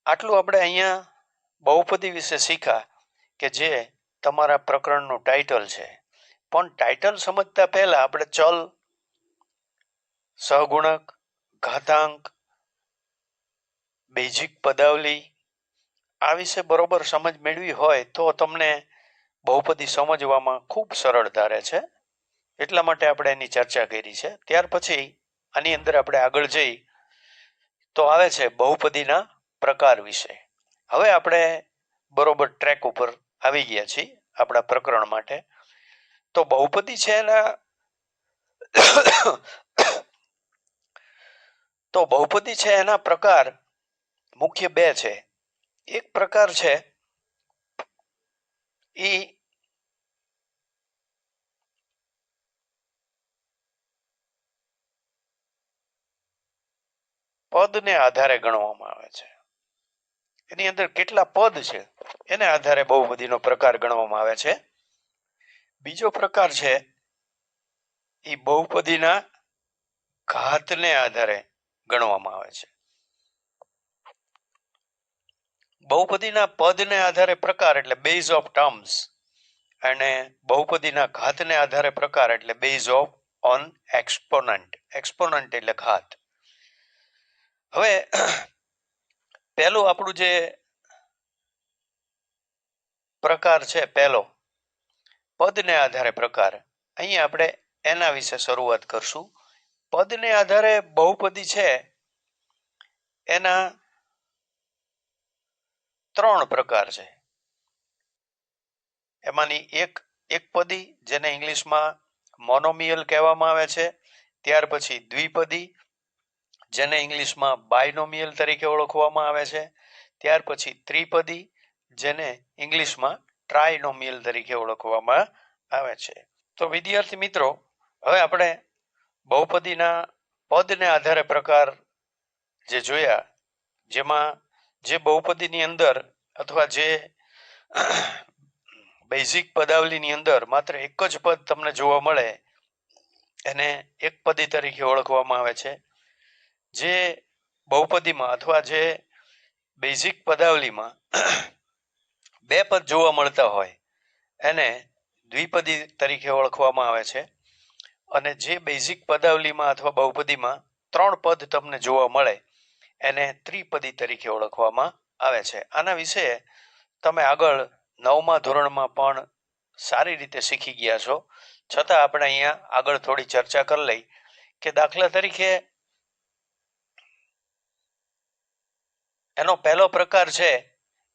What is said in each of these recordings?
આટલું આપણે અહીંયા બહુપદી વિશે શીખ્યા કે જે તમારા પ્રકરણનું ટાઇટલ છે. પણ ટાઇટલ સમજતા પહેલા આપણે ચલ, સહગુણક, ઘાતાંક, બેઝિક પદાવલી આ વિશે બરોબર સમજ મેળવી હોય તો તમને બહુપદી સમજવામાં ખૂબ સરળતા રહે છે. એટલા માટે આપણે એની ચર્ચા કરી છે. ત્યાર પછી આની અંદર આપણે આગળ જઈ તો આવે છે બહુપદીના પ્રકાર વિશે. હવે આપણે બરોબર ટ્રેક ઉપર આવી ગયા છીએ આપણા પ્રકરણ માટે. તો બહુપદી છે એના તો બહુપદી છે એના પ્રકાર મુખ્ય બે છે. એક પ્રકાર છે એ પદને આધારે ગણવામાં આવે છે. એની અંદર કેટલા પદ છે એને આધારે બહુપદીનો પ્રકાર ગણવામાં આવે છે. બીજો પ્રકાર છે એ બહુપદીના ઘાતને આધારે ગણવામાં આવે છે. બહુપદીના પદને આધારે પ્રકાર એટલે બેઝ ઓફ ટર્મ્સ અને બહુપદીના ઘાતને આધારે પ્રકાર એટલે base of on exponent. Exponent એટલે ઘાત. હવે પહેલું આપણું જે પ્રકાર છે પહેલો પદને આધારે પ્રકાર, અહીંયા આપણે એના વિશે શરૂઆત કરશું. પદને આધારે બહુપદી છે એના ત્રણ પ્રકાર છે. એમાંની એક પદી જેને ઇંગ્લિશમાં મોનોમિયલ કહેવામાં આવે છે. ત્યાર પછી દ્વિપદી જેને ઇંગ્લિશમાં બાયનોમિયલ તરીકે ઓળખવામાં આવે છે. ત્યાર પછી ત્રિપદી જેને ઇંગ્લિશમાં ટ્રાયનોમિયલ તરીકે ઓળખવામાં આવે છે. તો વિદ્યાર્થી મિત્રો, હવે આપણે બહુપદીના પદને આધારે પ્રકાર જે જોયા, જેમાં જે બહુપદીની અંદર અથવા જે બેઝિક પદાવલીની અંદર માત્ર એક જ પદ તમને જોવા મળે એને એક પદી તરીકે ઓળખવામાં આવે છે. જે બહુપદીમાં અથવા જે બેઝિક પદાવલીમાં બે પદ જોવા મળતા હોય એને દ્વિપદી તરીકે ઓળખવામાં આવે છે. અને જે બેઝિક પદાવલીમાં અથવા બહુપદીમાં ત્રણ પદ તમને જોવા મળે એને ત્રિપદી તરીકે ઓળખવામાં આવે છે. આના વિશે તમે આગળ 9મા ધોરણમાં પણ સારી રીતે શીખી ગયા છો. છતાં આપણે અહીંયા આગળ થોડી ચર્ચા કરી લઈ કે દાખલા તરીકે એનો પહેલો પ્રકાર છે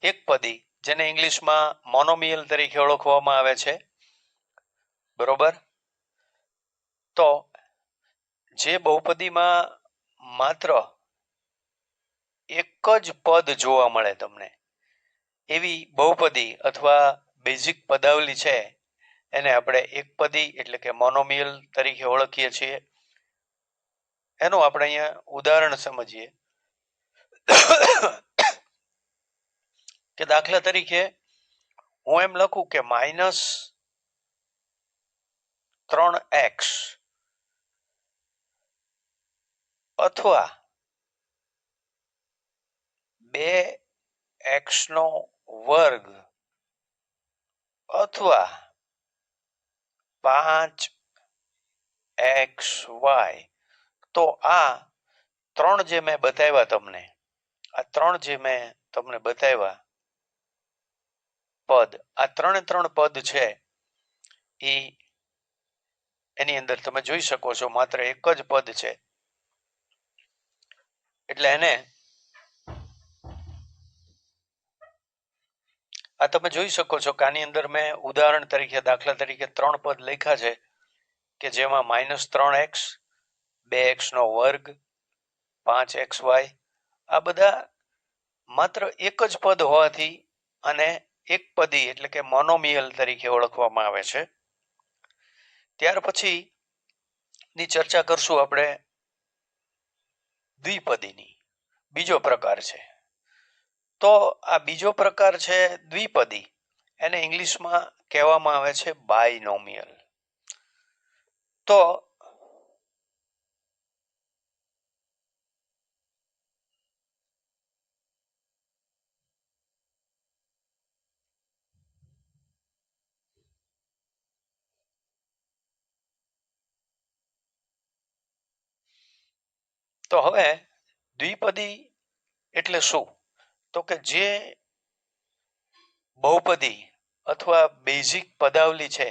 એકપદી, જેને ઇંગ્લિશમાં મોનોમિયલ તરીકે ઓળખવામાં આવે છે. બરોબર. તો જે બહુપદીમાં માત્ર એક જ પદ જોવા મળે તમને એવી બહુપદી અથવા બેઝિક પદાવલી છે એને આપણે એકપદી એટલે કે મોનોમિયલ તરીકે ઓળખીએ છીએ. એનું આપણે અહીંયા ઉદાહરણ સમજીએ કે દાખલા તરીકે હું એમ લખું કે -3x અથવા 2x નો વર્ગ અથવા 5xy. તો આ ત્રણ જે મેં બતાવ્યા પદ, આ ત્રણ પદ છે એની અંદર તમે જોઈ શકો છો માત્ર એક જ પદ છે. એટલે એને આ તમે જોઈ શકો છો કે આની અંદર મેં ઉદાહરણ તરીકે દાખલા તરીકે ત્રણ પદ લખ્યા છે કે જેમાં -3x, 2x નો વર્ગ, 5xy આ બધા માત્ર એક જ પદ હોવાથી અને એક પદી એટલે કે મોનોમિયલ તરીકે ઓળખવામાં આવે છે. ત્યાર પછી ની ચર્ચા કરશું આપણે દ્વિપદીની. બીજો પ્રકાર છે. તો આ બીજો પ્રકાર છે દ્વિપદી, એને ઇંગ્લિશમાં કહેવામાં આવે છે બાયનોમિયલ. તો તો હવે દ્વિપદી એટલે શું? તો કે જે બહુપદી અથવા બેઝિક પદાવલી છે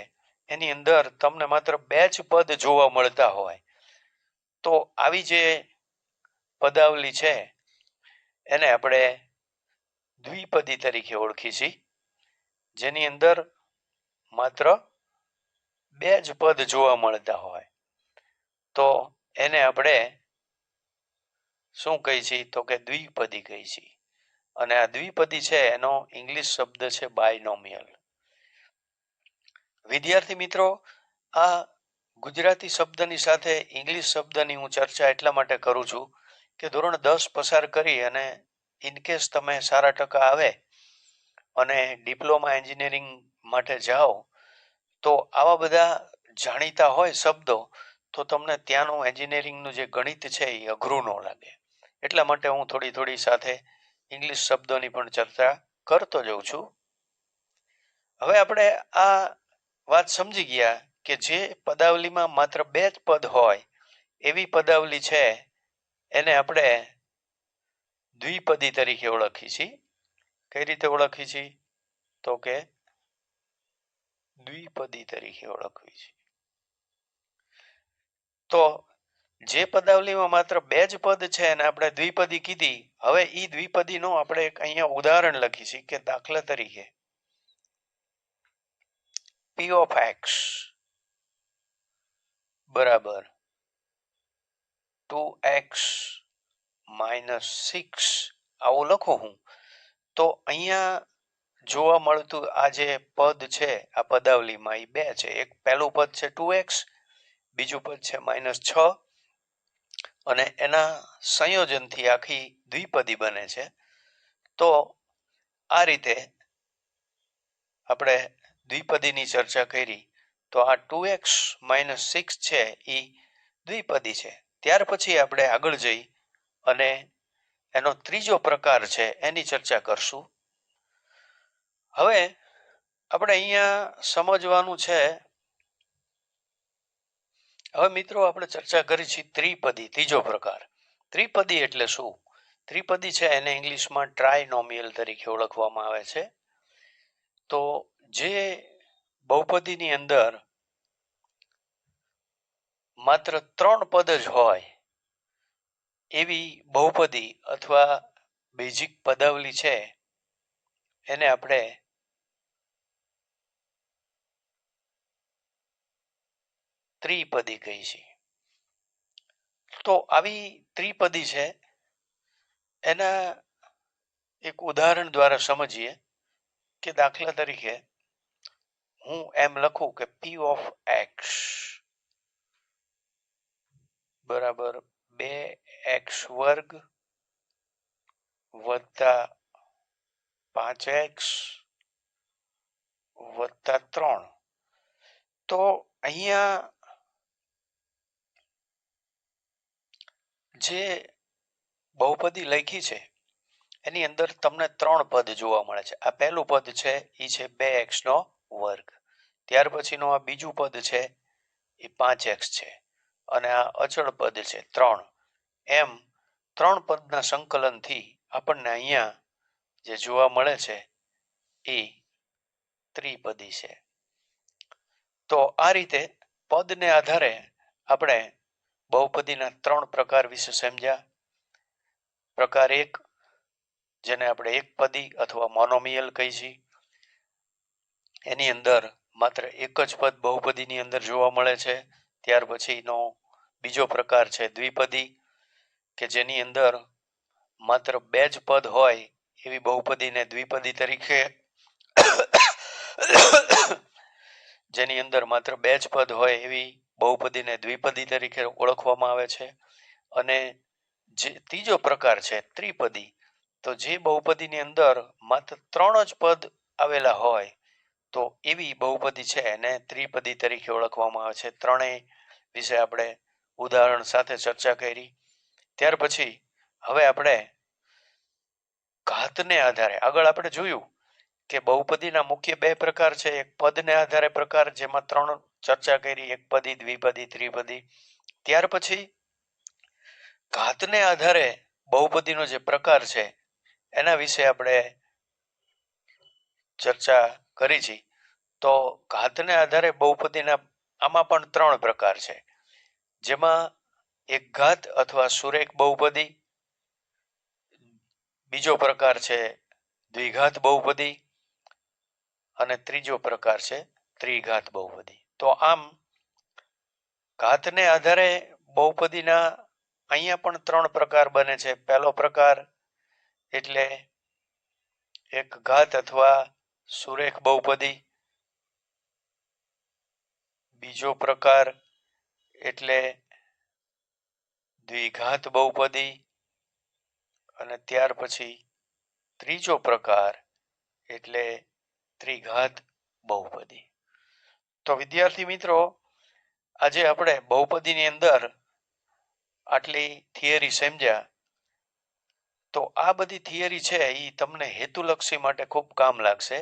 એની અંદર તમને માત્ર બે જ પદ જોવા મળતા હોય, તો આવી જે પદાવલી છે એને આપણે દ્વિપદી તરીકે ઓળખી છીએ, જેની અંદર માત્ર બે જ પદ જોવા મળતા હોય, તો એને આપણે શું કહી છીએ? તો કે દ્વિપદી કહી છીએ. અને આ દ્વિપદી છે એનો ઇંગ્લિશ શબ્દ છે બાયનોમિયલ. વિદ્યાર્થી મિત્રો, આ ગુજરાતી શબ્દની સાથે ઇંગ્લિશ શબ્દની હું ચર્ચા એટલા માટે કરું છું કે ધોરણ 10 પસાર કરી અને ઇનકેસ તમે સારા ટકા આવે અને ડિપ્લોમા એન્જિનિયરિંગ માટે જાઓ, તો આવા બધા જાણીતા હોય શબ્દો, તો તમને ત્યાંનું એન્જિનિયરિંગનું જે ગણિત છે એ અઘરું ન લાગે. એટલા માટે હું થોડી સાથે ઇંગ્લિશ શબ્દોની પણ ચર્ચા કરતો જઉં છું. હવે આપણે આ વાત સમજી ગયા કે જે પદાવલીમાં માત્ર બે જ પદ હોય એવી પદાવલી છે એને આપણે દ્વિપદી તરીકે ઓળખી છીએ. કઈ રીતે ઓળખી છીએ? તો કે દ્વિપદી તરીકે ઓળખવી છે. તો જે પદાવલીમાં માત્ર બે જ પદ છે અને આપણે દ્વિપદી કીધી, હવે ઈ દ્વિપદીનું આપણે એક અહીંયા ઉદાહરણ લખી છીએ કે દાખલા તરીકે p of x બરાબર 2x minus 6 આવું લખું હું, તો અહીંયા જોવા મળતું આ જે પદ છે આ પદાવલીમાં એ બે છે. એક પહેલું પદ છે 2x, બીજું પદ છે -6, અને એના સંયોજનથી આખી દ્વિપદી બને છે. તો આ રીતે આપણે દ્વિપદીની ચર્ચા કરી. તો આ 2x - 6 છે એ દ્વિપદી છે. ત્યાર પછી આપણે આગળ જઈ અને એનો ત્રીજો પ્રકાર છે એની ચર્ચા કરશું. હવે આપણે અહીંયા સમજવાનું છે. હવે મિત્રો આપણે ચર્ચા કરી છે ત્રિપદી, ત્રીજો પ્રકાર. ત્રિપદી એટલે શું? ત્રિપદી છે એને ઇંગ્લિશમાં ટ્રાયનોમિયલ તરીકે ઓળખવામાં આવે છે. તો જે બહુપદીની અંદર માત્ર 3 પદ જ હોય એવી બહુપદી અથવા બેઝિક પદાવલી છે એને આપણે ત્રિપદી કહી છીએ. તો આવી ત્રિપદી છે એના એક ઉદાહરણ દ્વારા સમજીએ કે દાખલા તરીકે હું એમ લખું કે p of x બરાબર 2x વર્ગ વત્તા 5x વત્તા 3. તો અહીંયા જે બહુપદી લખી છે એની અંદર તમને 3 પદ જોવા મળે છે. આ પહેલું પદ છે એ છે 2x નો વર્ગ. ત્યાર પછીનું આ બીજું પદ છે એ 5x છે અને આ અચળ પદ છે 3. એમ 3 પદના સંકલનથી આપણને અહીંયા જે જોવા મળે છે એ ત્રિપદી છે. તો આ રીતે પદને આધારે આપણે બહુપદીના 3 પ્રકાર વિશે સમજ્યા. પ્રકાર 1 જેને આપણે એકપદી અથવા મોનોમિયલ કહી છીએ, એની અંદર માત્ર એક જ પદ બહુપદીની અંદર જોવા મળે છે. ત્યાર પછીનો બીજો પ્રકાર છે દ્વિપદી, કે જેની અંદર માત્ર બે જ પદ હોય એવી બહુપદીને દ્વિપદી તરીકે જેની અંદર માત્ર બે જ પદ હોય એવી બહુપદીને દ્વિપદી તરીકે ઓળખવામાં આવે છે. અને જે ત્રીજો પ્રકાર છે ત્રિપદી, તો જે બહુપદીની અંદર માત્ર 3 જ પદ આવેલા હોય તો એવી બહુપદી છે એને ત્રિપદી તરીકે ઓળખવામાં આવે છે. ત્રણેય વિશે આપણે ઉદાહરણ સાથે ચર્ચા કરી. ત્યાર પછી હવે આપણે ઘાતને આધારે આગળ આપણે જોયું કે બહુપદીના મુખ્ય બે પ્રકાર છે. એક પદને આધારે પ્રકાર, જેમાં 3 ચર્ચા કરી, એકપદી, દ્વિપદી, ત્રિપદી. ત્યાર પછી ઘાતને આધારે બહુપદીનો જે પ્રકાર છે એના વિશે આપણે ચર્ચા કરી છે. તો ઘાતને આધારે બહુપદીના આમાં પણ 3 પ્રકાર છે, જેમાં એક ઘાત અથવા સુરેખ બહુપદી, બીજો પ્રકાર છે દ્વિઘાત બહુપદી અને ત્રીજો પ્રકાર છે ત્રિઘાત બહુપદી. તો આમ ઘાતને આધારે બહુપદીના અહીંયા પણ 3 પ્રકાર બને છે. પહેલો પ્રકાર એટલે એક ઘાત અથવા સુરેખ બહુપદી, બીજો પ્રકાર એટલે દ્વિઘાત બહુપદી અને ત્યાર પછી ત્રીજો પ્રકાર એટલે ત્રિઘાત બહુપદી. તો વિદ્યાર્થી મિત્રો, આજે આપણે બહુપદીની અંદર આટલી થિયરી સમજ્યા. તો આ બધી થિયરી છે એ તમને હેતુલક્ષી માટે ખૂબ કામ લાગશે.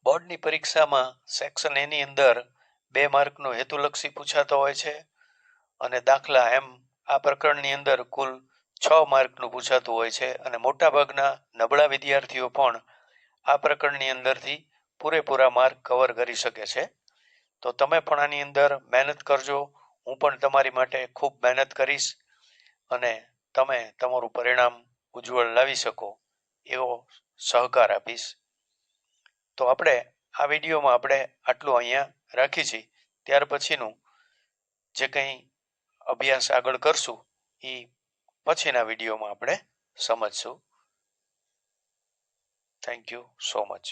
બોર્ડની પરીક્ષામાં સેક્શન એ ની અંદર 2 માર્કનો હેતુલક્ષી પૂછાતો હોય છે અને દાખલા એમ આ પ્રકરણની અંદર કુલ 6 માર્કનું પૂછાતું હોય છે અને મોટાભાગના નબળા વિદ્યાર્થીઓ પણ આ પ્રકરણની અંદરથી પૂરેપૂરા માર્ક કવર કરી શકે છે. તો તમે પણ આની અંદર મહેનત કરજો. હું પણ તમારી માટે ખૂબ મહેનત કરીશ અને તમે તમારું પરિણામ ઉજ્જવળ લાવી શકો એવો સહકાર આપીશ. તો આપણે આ વિડીયોમાં આપણે આટલું અહીંયા રાખી છીએ. ત્યાર પછીનું જે કંઈ અભ્યાસ આગળ કરશું એ પછીના વિડીયોમાં આપણે સમજશું. Thank you so much.